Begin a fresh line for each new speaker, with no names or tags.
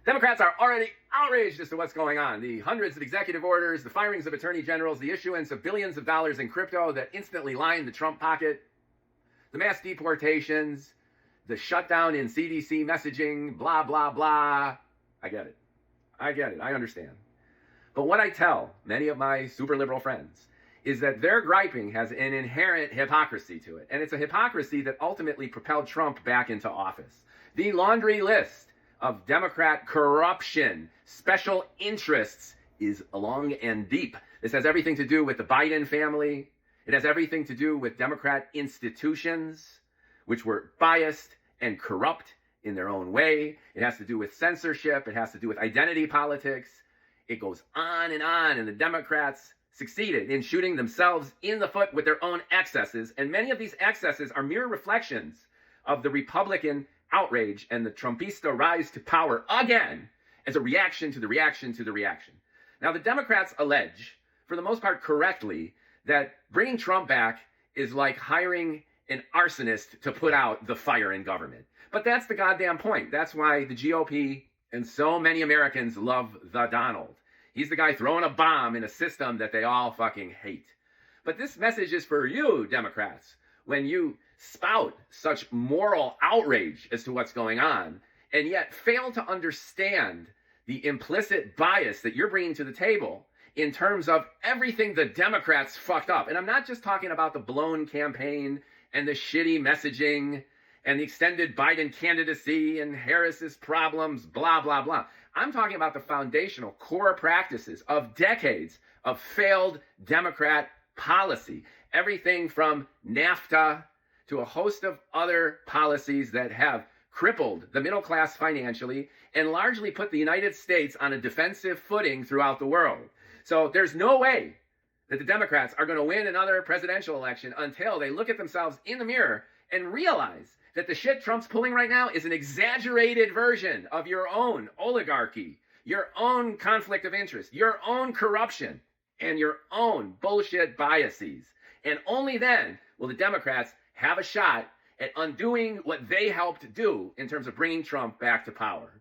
Democrats are already outraged as to what's going on. The hundreds of executive orders, the firings of attorney generals, the issuance of billions of dollars in crypto that instantly lined the Trump pocket, the mass deportations, the shutdown in CDC messaging, blah, blah, blah. I get it. I understand. But what I tell many of my super liberal friends is that their griping has an inherent hypocrisy to it. And it's a hypocrisy that ultimately propelled Trump back into office. The laundry list of Democrat corruption, special interests is long and deep. This has everything to do with the Biden family. It has everything to do with Democrat institutions, which were biased and corrupt in their own way. It has to do with censorship. It has to do with identity politics. It goes on, and the Democrats succeeded in shooting themselves in the foot with their own excesses. And many of these excesses are mere reflections of the Republican outrage and the Trumpista rise to power again as a reaction to the reaction to the reaction. Now, the Democrats allege, for the most part correctly, that bringing Trump back is like hiring an arsonist to put out the fire in government. But that's the goddamn point. That's why the GOP and so many Americans love the Donald. He's the guy throwing a bomb in a system that they all fucking hate. But this message is for you, Democrats, when you spout such moral outrage as to what's going on and yet fail to understand the implicit bias that you're bringing to the table in terms of everything the Democrats fucked up. And I'm not just talking about the blown campaign and the shitty messaging and the extended Biden candidacy and Harris's problems, blah, blah, blah. I'm talking about the foundational core practices of decades of failed Democrat policy. Everything from NAFTA to a host of other policies that have crippled the middle class financially and largely put the United States on a defensive footing throughout the world. So there's no way that the Democrats are going to win another presidential election until they look at themselves in the mirror and realize that the shit Trump's pulling right now is an exaggerated version of your own oligarchy, your own conflict of interest, your own corruption, and your own bullshit biases. And only then will the Democrats have a shot at undoing what they helped do in terms of bringing Trump back to power.